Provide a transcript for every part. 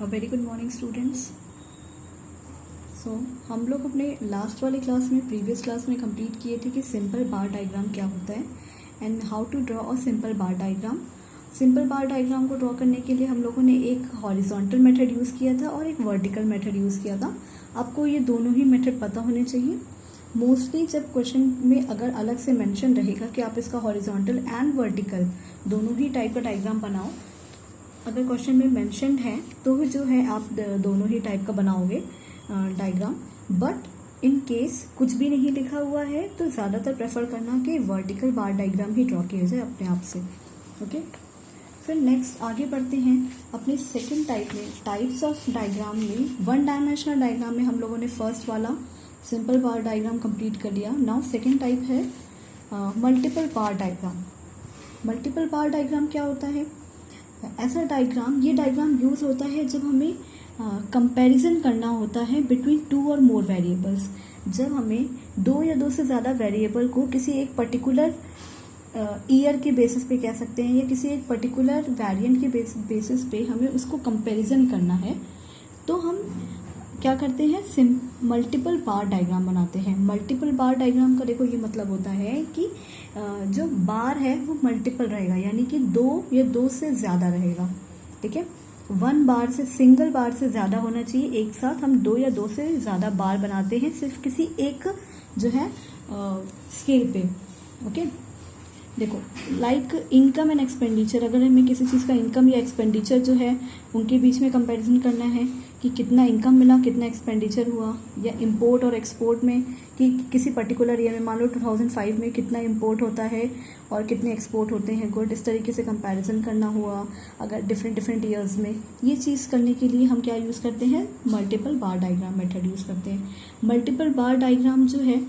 Very good morning students. So हम लोग अपने लास्ट वाली क्लास में प्रीवियस क्लास में कंप्लीट किए थे कि सिंपल बार डायग्राम क्या होता है and how to draw a simple bar diagram. Simple bar diagram को ड्रॉ करने के लिए हम लोगों ने एक हॉरिजॉन्टल मेथड यूज़ किया था और एक वर्टिकल मेथड यूज़ किया था। आपको ये दोनों ही मेथड पता होने चाहिए। मोस्टली जब क्वेश्चन में अगर अलग से मेंशन रहेगा कि आप इसका हॉरिजॉन्टल एंड वर्टिकल दोनों ही टाइप का डायग्राम बनाओ, अगर क्वेश्चन में मेंशन्ड है तो जो है आप दोनों ही टाइप का बनाओगे डायग्राम। बट इन केस कुछ भी नहीं लिखा हुआ है तो ज़्यादातर प्रेफर करना कि वर्टिकल बार डायग्राम ही ड्रॉ किया जाए अपने आप से। ओके, फिर नेक्स्ट आगे बढ़ते हैं अपने सेकंड टाइप में, टाइप्स ऑफ डायग्राम में। वन डायमेंशनल डायग्राम में हम लोगों ने फर्स्ट वाला सिंपल बार डायग्राम कंप्लीट कर लिया। नाउ सेकंड टाइप है मल्टीपल बार डायग्राम। मल्टीपल बार डायग्राम क्या होता है? ऐसा डायग्राम, ये डायग्राम यूज़ होता है जब हमें कंपैरिजन करना होता है बिटवीन टू और मोर वेरिएबल्स। जब हमें दो या दो से ज़्यादा वेरिएबल को किसी एक पर्टिकुलर ईयर के बेसिस पे कह सकते हैं या किसी एक पर्टिकुलर वेरिएंट के बेसिस पे हमें उसको कंपैरिजन करना है, तो हम क्या करते हैं, मल्टीपल बार डायग्राम बनाते हैं। मल्टीपल बार डायग्राम का देखो ये मतलब होता है कि जो बार है वो मल्टीपल रहेगा, यानी कि दो या दो से ज़्यादा रहेगा। ठीक है, वन बार से, सिंगल बार से ज़्यादा होना चाहिए। एक साथ हम दो या दो से ज़्यादा बार बनाते हैं सिर्फ किसी एक जो है स्केल पे। ओके, देखो लाइक इनकम एंड एक्सपेंडिचर, अगर हमें किसी चीज़ का इनकम या एक्सपेंडिचर जो है उनके बीच में कंपैरिजन करना है कि कितना इनकम मिला, कितना एक्सपेंडिचर हुआ, या इंपोर्ट और एक्सपोर्ट में कि किसी पर्टिकुलर ईयर में मान लो 2005 में कितना इंपोर्ट होता है और कितने एक्सपोर्ट होते हैं गुड, इस तरीके से कंपैरिजन करना हुआ अगर डिफरेंट ईयर्स में। ये चीज़ करने के लिए हम क्या यूज़ करते हैं, मल्टीपल बार डायग्राम मेथड यूज़ करते हैं। मल्टीपल बार डायग्राम जो है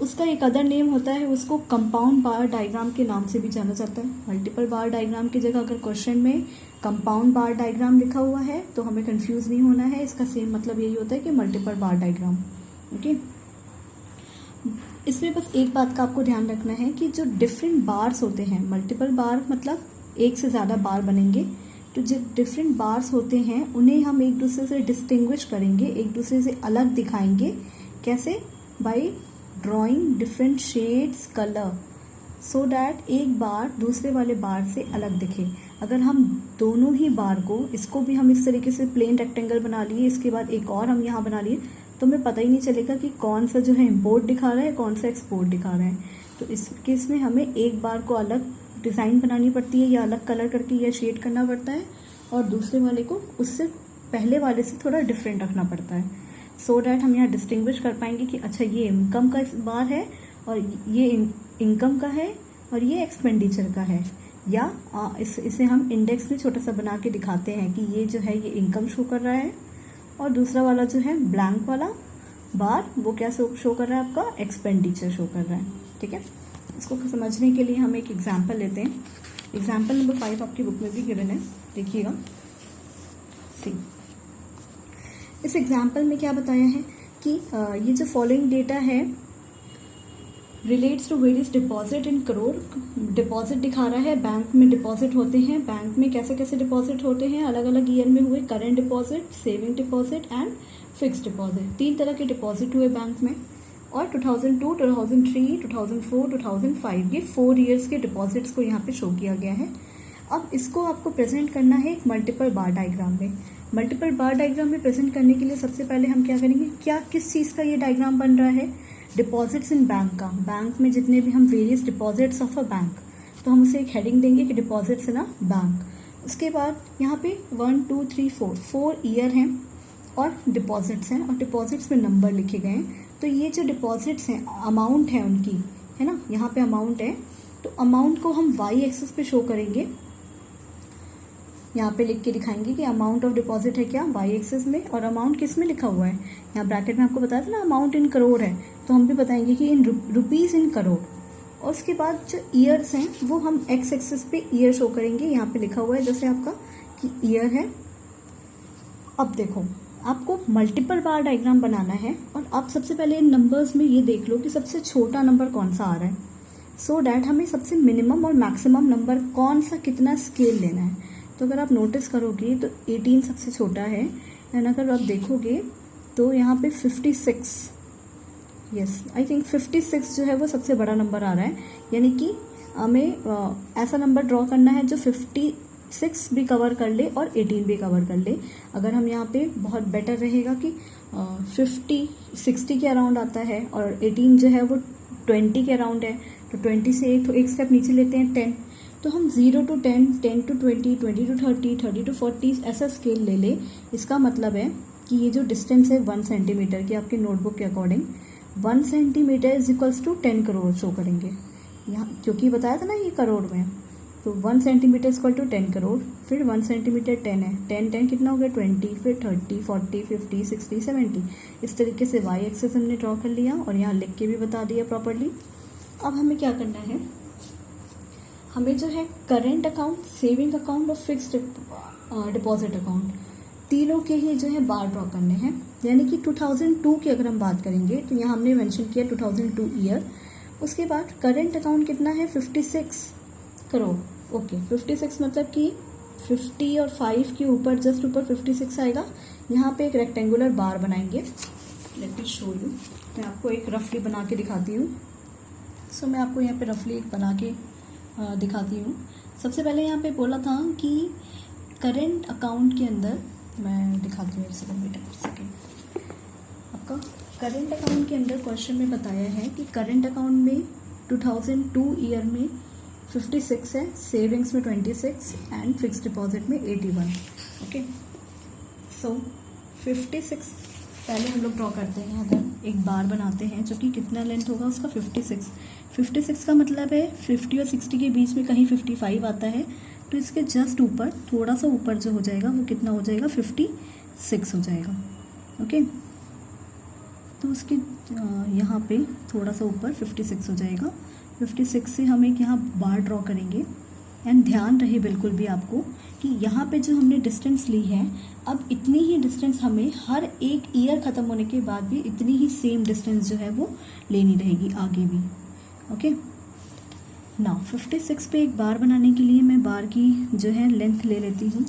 उसका एक अदर नेम होता है, उसको कंपाउंड बार डायग्राम के नाम से भी जाना जाता है। मल्टीपल बार डायग्राम की जगह अगर क्वेश्चन में कंपाउंड बार डायग्राम लिखा हुआ है तो हमें कंफ्यूज नहीं होना है, इसका सेम मतलब यही होता है कि मल्टीपल बार डायग्राम। ओके, इसमें बस एक बात का आपको ध्यान रखना है कि जो डिफरेंट बार्स होते हैं, मल्टीपल बार मतलब एक से ज़्यादा बार बनेंगे, तो जो डिफरेंट बार्स होते हैं उन्हें हम एक दूसरे से डिस्टिंग्विश करेंगे, एक दूसरे से अलग दिखाएंगे। कैसे? By drawing different shades colour, so that एक बार दूसरे वाले बार से अलग दिखे। अगर हम दोनों ही बार को, इसको भी हम इस तरीके से प्लेन रेक्टेंगल बना लिए, इसके बाद एक और हम यहाँ बना लिए, तो हमें पता ही नहीं चलेगा कि कौन सा जो है इम्पोर्ट दिखा रहा है, कौन सा एक्सपोर्ट दिखा रहा है। तो इस केस में हमें एक बार को अलग डिज़ाइन बनानी पड़ती है या अलग कलर करके या शेड करना पड़ता है, और दूसरे वाले को उससे पहले वाले से थोड़ा डिफरेंट रखना पड़ता है, सो डैट हम यहाँ डिस्टिंग्विश कर पाएंगे कि अच्छा ये इनकम का बार है और ये इनकम का है और ये एक्सपेंडिचर का है। या इसे हम इंडेक्स में छोटा सा बना के दिखाते हैं कि ये जो है ये इनकम शो कर रहा है और दूसरा वाला जो है ब्लैंक वाला बार वो क्या शो कर रहा है, आपका एक्सपेंडिचर शो कर रहा है। ठीक है, इसको समझने के लिए हम एक एग्जाम्पल लेते हैं। एग्जाम्पल नंबर 5 आपकी बुक में भी गिवन है, देखिएगा। सी, इस एग्जाम्पल में क्या बताया है कि ये जो फॉलोइंग डेटा है relates to various deposit in crore. Deposit दिखा रहा है, बैंक में डिपॉजिट होते हैं। बैंक में कैसे कैसे डिपॉजिट होते हैं, अलग अलग ईयर में हुए, current deposit, saving deposit and fixed deposit. 3 तरह के डिपॉजिट हुए बैंक में, और 2002, 2003, 2004, 2005 ये 4 ईयर्स के डिपॉजिट्स को यहाँ पे शो किया गया है। अब इसको आपको प्रेजेंट करना है एक मल्टीपल बार डायग्राम में। मल्टीपल बार डायग्राम में प्रेजेंट करने के लिए सबसे पहले हम क्या करेंगे, क्या किस चीज़ का ये डायग्राम बन रहा है, डिपॉजिट्स इन बैंक का। बैंक में जितने भी हम various deposits of a bank, तो हम उसे एक हेडिंग देंगे कि डिपॉजिट्स इन अ बैंक। उसके बाद यहाँ पे 1, 2, 3, 4 ईयर हैं और डिपॉजिट्स हैं, और डिपॉजिट्स में नंबर लिखे गए हैं। तो ये जो डिपॉजिट्स हैं अमाउंट है उनकी, है ना, यहाँ पे अमाउंट है, तो अमाउंट को हम वाई एक्सिस पे शो करेंगे। यहाँ पे लिख के दिखाएंगे कि अमाउंट ऑफ डिपॉजिट है क्या, वाई एक्सिस में, और अमाउंट किस में लिखा हुआ है, यहाँ ब्रैकेट में आपको बताया था ना अमाउंट इन करोड़ है, तो हम भी बताएंगे कि इन रुपीज़ इन करोड़। और उसके बाद जो ईयर्स हैं वो हम एक्स एक्सिस पे ईयर शो करेंगे। यहाँ पे लिखा हुआ है जैसे आपका कि ईयर है। अब देखो आपको मल्टीपल बार डायग्राम बनाना है, और आप सबसे पहले इन नंबर्स में ये देख लो कि सबसे छोटा नंबर कौन सा आ रहा है, सो डैट हमें सबसे मिनिमम और मैक्सिमम नंबर कौन सा कितना स्केल लेना है। तो अगर आप नोटिस करोगे तो 18 सबसे छोटा है, एंड अगर आप देखोगे तो यहाँ पे 56, यस आई थिंक 56 जो है वो सबसे बड़ा नंबर आ रहा है। यानी कि हमें ऐसा नंबर ड्रॉ करना है जो 56 भी कवर कर ले और 18 भी कवर कर ले। अगर हम यहाँ पे बहुत बेटर रहेगा कि 60 के अराउंड आता है और 18 जो है वो 20 के अराउंड है, तो 20 से एक स्टेप नीचे लेते हैं 10। तो हम 0 to 10, 10 to 20, 20 to 30, 30 to 40 ऐसा स्केल ले ले। इसका मतलब है कि ये जो डिस्टेंस है 1 सेंटीमीटर की, आपके नोटबुक के according 1 centimetre is equals to 10 crore show करेंगे यहाँ, क्योंकि बताया था ना ये करोड़ में। तो 1 सेंटीमीटर इक्वल टू 10 करोड़, फिर 1 सेंटीमीटर 10 है, 10 कितना हो गया 20, फिर 30, 40, 50, 60, 70। इस तरीके से वाई एक्सेस हमने ड्रॉ कर लिया और यहाँ लिख के भी बता दिया प्रॉपरली। अब हमें क्या करना है, हमें जो है करेंट अकाउंट, सेविंग अकाउंट और फिक्स्ड डिपॉजिट अकाउंट तीनों के ही जो है बार ड्रॉ करने हैं। यानी कि 2002 की अगर हम बात करेंगे तो यहाँ हमने मेंशन किया 2002 ईयर। उसके बाद करेंट अकाउंट कितना है 56 करोड़। ओके 56 मतलब कि 50 और 5 के ऊपर जस्ट ऊपर 56 आएगा। यहाँ पे एक रेक्टेंगुलर बार बनाएंगे। लेट मी शो यू, मैं आपको एक रफली बना के दिखाती हूँ। सो मैं आपको यहाँ पे रफली एक बना के दिखाती हूँ। सबसे पहले यहाँ पे बोला था कि करेंट अकाउंट के अंदर, मैं दिखाती हूँ सेकेंड। आपका करेंट अकाउंट के अंदर क्वेश्चन में बताया है कि करेंट अकाउंट में 2002 ईयर में 56 है, सेविंग्स में 26 एंड फिक्स्ड डिपॉजिट में 81। ओके सो 56 पहले हम लोग ड्रॉ करते हैं। अगर एक बार बनाते हैं जो कि कितना लेंथ होगा उसका 56 का मतलब है 50 और 60 के बीच में कहीं 55 आता है, तो इसके जस्ट ऊपर थोड़ा सा ऊपर जो हो जाएगा वो कितना हो जाएगा 56 हो जाएगा। ओके तो उसके यहाँ पे थोड़ा सा ऊपर 56 हो जाएगा। 56 से हम एक यहाँ बार ड्रॉ करेंगे। एंड ध्यान रहे बिल्कुल भी आपको कि यहाँ पे जो हमने डिस्टेंस ली है, अब इतनी ही डिस्टेंस हमें हर एक ईयर ख़त्म होने के बाद भी इतनी ही सेम डिस्टेंस जो है वो लेनी रहेगी आगे भी। ओके नाउ 56 पे एक बार बनाने के लिए मैं बार की जो है लेंथ ले लेती हूँ।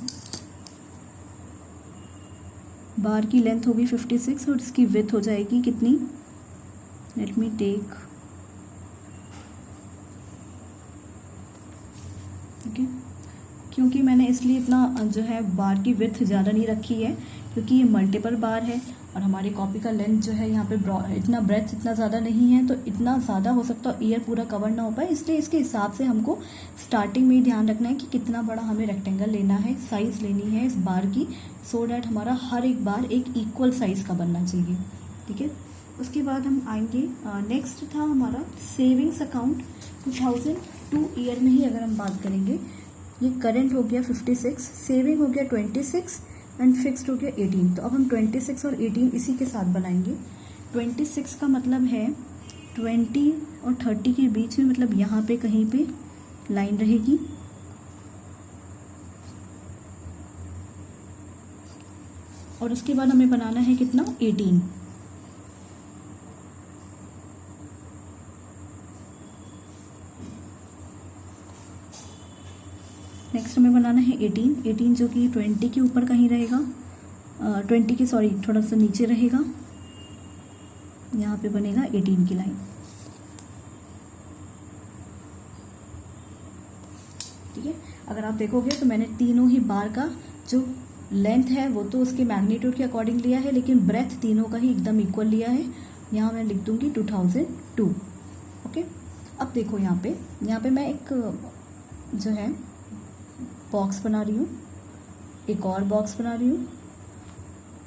बार की लेंथ होगी 56 और इसकी विड्थ हो जाएगी कितनी, लेट मी टेक, ओके क्योंकि मैंने इसलिए इतना जो है बार की विड्थ ज़्यादा नहीं रखी है क्योंकि ये मल्टीपल बार है और हमारी कॉपी का लेंथ जो है यहाँ पे इतना ब्रेथ इतना ज़्यादा नहीं है, तो इतना ज़्यादा हो सकता है ईयर पूरा कवर ना हो पाए। इसलिए इसके हिसाब से हमको स्टार्टिंग में ही ध्यान रखना है कि कितना बड़ा हमें रेक्टेंगल लेना है, साइज़ लेनी है इस बार की, सो डैट हमारा हर एक बार एक इक्वल साइज़ का बनना चाहिए। ठीक है, उसके बाद हम आएंगे, नेक्स्ट था हमारा सेविंग्स अकाउंट। 2002 ईयर में ही अगर हम बात करेंगे, ये करेंट हो गया 56, सेविंग हो गया 26 एंड फिक्स्ड हो गया 18। तो अब हम 26 और 18 इसी के साथ बनाएंगे। 26 का मतलब है 20 और 30 के बीच में, मतलब यहाँ पे कहीं पे लाइन रहेगी। और उसके बाद हमें बनाना है कितना 18। नेक्स्ट हमें बनाना है 18 जो कि 20 के ऊपर कहीं रहेगा, 20 के सॉरी थोड़ा सा नीचे रहेगा। यहाँ पे बनेगा 18 की लाइन। ठीक है, अगर आप देखोगे तो मैंने तीनों ही बार का जो लेंथ है वो तो उसके मैग्नीट्यूड के अकॉर्डिंग लिया है, लेकिन ब्रेथ तीनों का ही एकदम इक्वल लिया है। यहाँ मैं लिख दूंगी 2002। ओके अब देखो यहाँ पे मैं एक जो है बॉक्स बना रही हूँ, एक और बॉक्स बना रही हूँ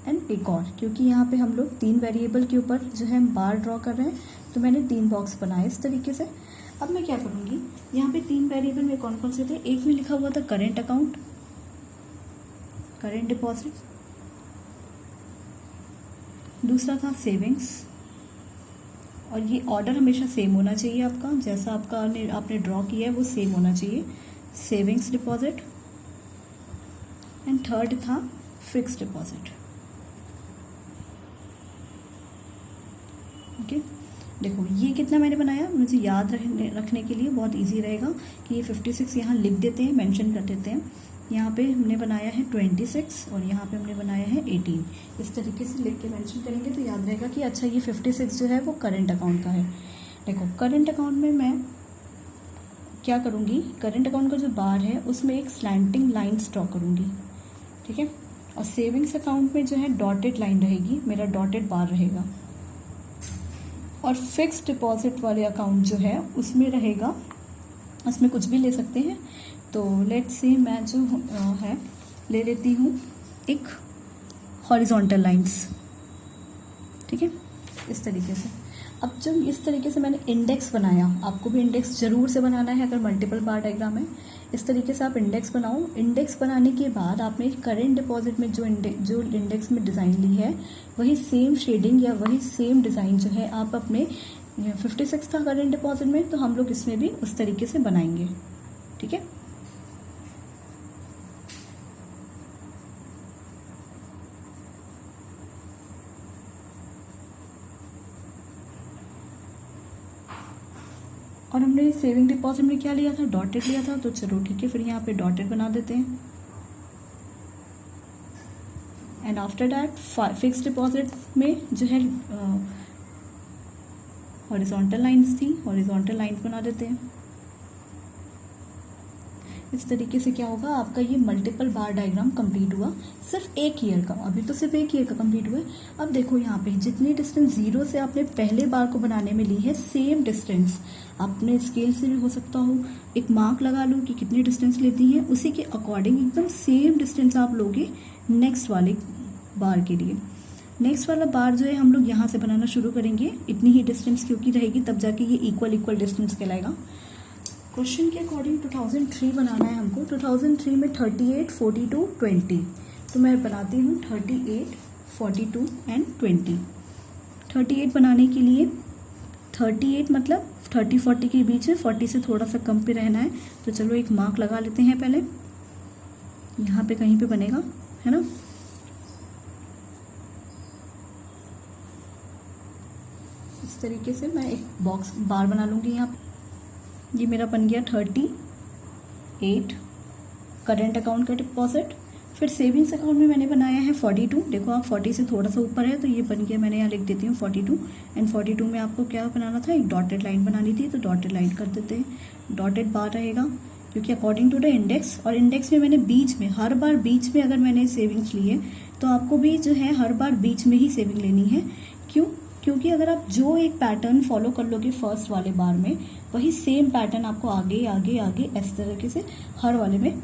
एंड एक और, क्योंकि यहाँ पे हम लोग 3 वेरिएबल के ऊपर जो है बार ड्रॉ कर रहे हैं, तो मैंने 3 बॉक्स बनाए इस तरीके से। अब मैं क्या करूँगी, यहाँ पे 3 वेरिएबल में कौन कौन से थे, एक में लिखा हुआ था करेंट अकाउंट, करेंट डिपॉजिट, दूसरा था सेविंग्स, और ये ऑर्डर हमेशा सेम होना चाहिए आपका, जैसा आपने ड्रॉ किया है वो सेम होना चाहिए, सेविंग्स डिपॉजिट, एंड थर्ड था फिक्स्ड डिपॉजिट। ओके देखो ये कितना मैंने बनाया, मुझे याद रखने के लिए बहुत इजी रहेगा कि ये 56 यहाँ लिख देते हैं, मेंशन कर देते हैं। यहाँ पे हमने बनाया है 26 और यहाँ पे हमने बनाया है 18। इस तरीके से लिख के मेंशन करेंगे तो याद रहेगा कि अच्छा ये 56 जो है वो करंट अकाउंट का है। देखो करंट अकाउंट में मैं क्या करूँगी, करंट अकाउंट का जो बार है उसमें एक स्लैंटिंग लाइन ड्रॉ करूँगी, ठीक है। और सेविंग्स अकाउंट में जो है डॉटेड लाइन रहेगी, मेरा डॉटेड बार रहेगा। और फिक्स्ड डिपॉजिट वाले अकाउंट जो है उसमें रहेगा, उसमें कुछ भी ले सकते हैं। तो लेट्स से मैं जो है ले लेती हूँ एक हॉरिजॉन्टल लाइंस, ठीक है, इस तरीके से। अब जब इस तरीके से मैंने इंडेक्स बनाया, आपको भी इंडेक्स ज़रूर से बनाना है अगर मल्टीपल बार डायग्राम है। इस तरीके से आप इंडेक्स बनाओ। इंडेक्स बनाने के बाद आपने करंट डिपॉजिट में जो इंडेक्स में डिज़ाइन ली है वही सेम शेडिंग या वही सेम डिज़ाइन जो है आप अपने 56 था करंट डिपॉजिट में, तो हम लोग इसमें भी उस तरीके से बनाएंगे, ठीक है। और हमने सेविंग डिपॉजिट में क्या लिया था, डॉटेड लिया था, तो चलो ठीक है, फिर यहाँ पे डॉटेड बना देते हैं। And after that fixed deposit में जो है हॉरिजॉन्टल लाइंस थी, हॉरिजॉन्टल लाइंस बना देते हैं। इस तरीके से क्या होगा, आपका ये मल्टीपल बार डायग्राम कंप्लीट हुआ सिर्फ एक ईयर का। अभी तो सिर्फ एक ईयर का कंप्लीट हुआ है। अब देखो यहाँ पे जितनी डिस्टेंस जीरो से आपने पहले बार को बनाने में ली है, सेम डिस्टेंस आपने स्केल से भी हो सकता हो, एक मार्क लगा लो कि कितनी डिस्टेंस लेती है, उसी के अकॉर्डिंग एकदम सेम डिस्टेंस आप लोगे नेक्स्ट वाले बार के लिए। नेक्स्ट वाला बार जो है हम लोग यहाँ से बनाना शुरू करेंगे, इतनी ही डिस्टेंस क्योंकि रहेगी, तब जाके ये इक्वल डिस्टेंस कहलाएगा। क्वेश्चन के अकॉर्डिंग 2003 बनाना है हमको। 2003 में 38, 42, 20, तो मैं बनाती हूँ 38, 42 एंड 20। 38 बनाने के लिए 38 मतलब 30-40 के बीच है, 40 से थोड़ा सा कम पे रहना है, तो चलो एक मार्क लगा लेते हैं पहले, यहाँ पे कहीं पे बनेगा, है ना। इस तरीके से मैं एक बॉक्स बार बना लूँगी यहाँ पे। ये मेरा बन गया 38 करंट अकाउंट का डिपॉजिट। फिर सेविंग्स अकाउंट में मैंने बनाया है 42। देखो आप 40 से थोड़ा सा ऊपर है तो ये बन गया, मैंने यहाँ लिख देती हूँ 42। एंड 42 में आपको क्या बनाना था, एक डॉटेड लाइन बनानी थी, तो डॉटेड लाइन कर देते हैं। डॉटेड बार रहेगा क्योंकि अकॉर्डिंग टू द इंडेक्स, और इंडेक्स में मैंने बीच में, हर बार बीच में अगर मैंने सेविंग्स ली है तो आपको भी जो है हर बार बीच में ही सेविंग लेनी है। क्यों? क्योंकि अगर आप जो एक पैटर्न फॉलो कर लोगे फर्स्ट वाले बार में, वही सेम पैटर्न आपको आगे आगे आगे इस तरीके से हर वाले में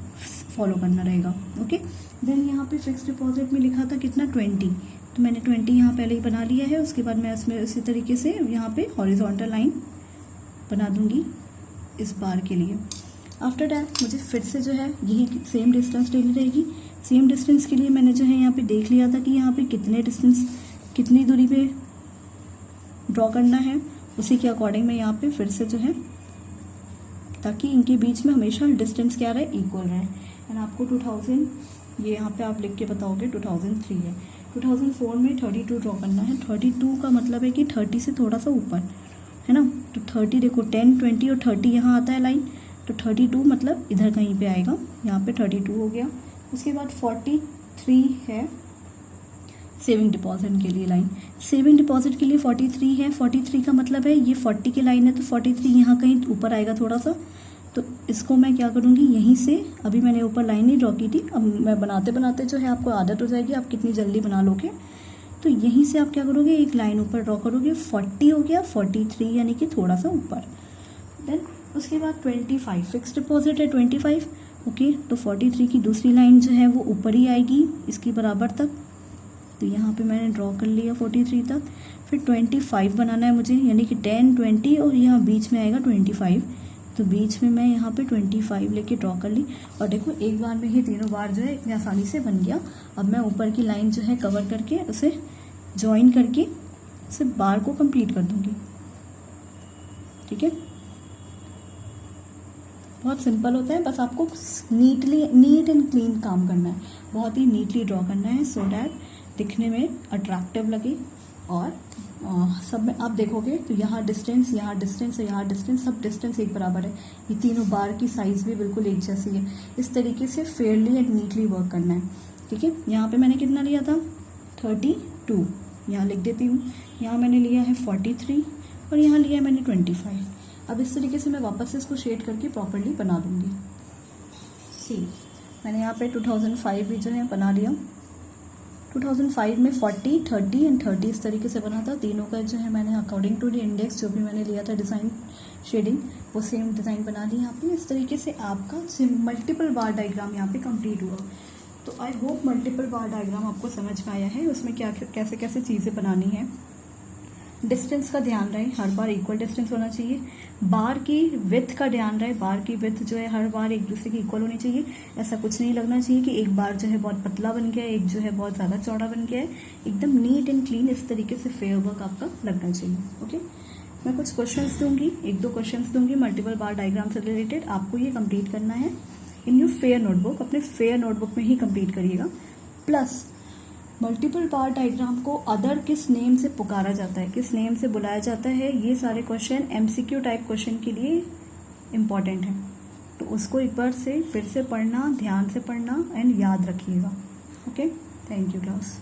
फॉलो करना रहेगा। ओके, देन यहाँ पे फिक्स डिपॉजिट में लिखा था कितना 20, तो मैंने 20 यहाँ पहले ही बना लिया है। उसके बाद मैं इसमें इसी तरीके से यहाँ पे हॉरिजॉन्टल लाइन बना दूंगी इस बार के लिए। आफ्टर दैट मुझे फिर से जो है यही सेम डिस्टेंस लेनी रहेगी। सेम डिस्टेंस के लिए मैंने जो है यहाँ पे देख लिया था कि यहाँ पे कितनी दूरी पे ड्रॉ करना है, उसी के अकॉर्डिंग मैं यहाँ पे फिर से जो है, ताकि इनके बीच में हमेशा डिस्टेंस क्या रहे, इक्वल रहे। एंड आपको 2000 ये यहाँ पे आप लिख के बताओगे 2003 है। 2004 में 32 ड्रॉ करना है। 32 का मतलब है कि 30 से थोड़ा सा ऊपर, है ना। तो 30 देखो 10, 20 और 30 यहाँ आता है लाइन, तो 32 मतलब इधर कहीं पे आएगा, यहाँ पे 32 हो गया। उसके बाद 43 है सेविंग डिपॉजिट के लिए लाइन। सेविंग डिपॉजिट के लिए 43 है। 43 का मतलब है ये 40 की लाइन है, तो 43 यहाँ कहीं ऊपर आएगा थोड़ा सा, तो इसको मैं क्या करूँगी, यहीं से, अभी मैंने ऊपर लाइन नहीं ड्रॉ की थी, अब मैं बनाते बनाते जो है आपको आदत हो जाएगी, आप कितनी जल्दी बना लोगे। तो यहीं से आप क्या करोगे, एक लाइन ऊपर ड्रॉ करोगे। 40 हो गया, 43 यानी कि थोड़ा सा ऊपर। देन उसके बाद 25 फिक्स डिपॉजिट है 25। ओके, तो 43 की दूसरी लाइन जो है वो ऊपर ही आएगी इसकी बराबर तक, तो यहाँ पे मैंने ड्रॉ कर लिया 43 तक। फिर 25 बनाना है मुझे, यानी कि 10, 20 और यहाँ बीच में आएगा 25, तो बीच में मैं यहाँ पे 25 लेके ड्रॉ कर ली। और देखो एक बार में ही तीनों बार जो है इतनी आसानी से बन गया। अब मैं ऊपर की लाइन जो है कवर करके उसे ज्वाइन करके उसे बार को कंप्लीट कर दूँगी। ठीक है, बहुत सिंपल होता है, बस आपको नीट एंड क्लीन काम करना है, बहुत ही नीटली ड्रॉ करना है, सो डैट दिखने में अट्रैक्टिव लगे, और सब में आप देखोगे तो यहाँ डिस्टेंस, यहाँ डिस्टेंस और यहाँ डिस्टेंस, सब डिस्टेंस एक बराबर है। ये तीनों बार की साइज़ भी बिल्कुल एक जैसी है। इस तरीके से फेयरली एंड नीटली वर्क करना है, ठीक है। यहाँ पे मैंने कितना लिया था 32, यहाँ लिख देती हूँ। यहाँ मैंने लिया है 43 और यहाँ लिया है मैंने 25। अब इस तरीके से मैं वापस से इसको शेड करके प्रॉपरली बना दूँगी। सी मैंने यहाँ पे 2005 भी जो है बना लिया। 2005 में 40, 30 एंड 30 इस तरीके से बना था। तीनों का जो है मैंने अकॉर्डिंग टू द इंडेक्स जो भी मैंने लिया था डिज़ाइन शेडिंग, वो सेम डिज़ाइन बना ली यहाँ पे। इस तरीके से आपका मल्टीपल बार डायग्राम यहाँ पे कंप्लीट हुआ। तो I hope multiple bar diagram आपको समझ में आया है, उसमें क्या कैसे कैसे चीज़ें बनानी है। डिस्टेंस का ध्यान रहे, हर बार इक्वल डिस्टेंस होना चाहिए। बार की विड्थ का ध्यान रहे, बार की विड्थ जो है हर बार एक दूसरे की इक्वल होनी चाहिए। ऐसा कुछ नहीं लगना चाहिए कि एक बार जो है बहुत पतला बन गया है, एक जो है बहुत ज़्यादा चौड़ा बन गया है। एकदम नीट एंड क्लीन इस तरीके से फेयर वर्क आपका लगना चाहिए। ओके, मैं कुछ क्वेश्चंस दूंगी, 1-2 क्वेश्चंस दूंगी मल्टीपल बार डायग्राम से रिलेटेड। आपको ये कंप्लीट करना है इन योर फेयर नोटबुक, अपने फेयर नोटबुक में ही कंप्लीट करिएगा। प्लस मल्टीपल बार डायग्राम को अदर किस नेम से पुकारा जाता है, किस नेम से बुलाया जाता है, ये सारे क्वेश्चन MCQ टाइप क्वेश्चन के लिए इम्पॉर्टेंट हैं। तो उसको एक बार से फिर से पढ़ना, ध्यान से पढ़ना एंड याद रखिएगा। Okay, thank you class.